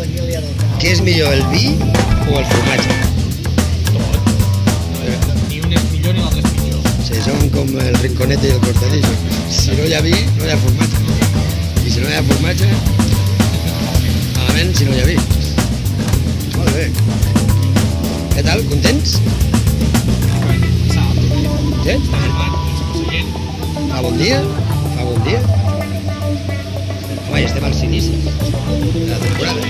Què és millor, el vi o el formatge? Ni un és millor ni l'altre és pitjor. Sí, són com el rinconete i el cortadillo. Si no hi ha vi, no hi ha formatge. I si no hi ha formatge, malament si no hi ha vi. Molt bé. Què tal? Contents? Sí? Fa bon dia? Fa bon dia? Home, estem als inicis de la temporada.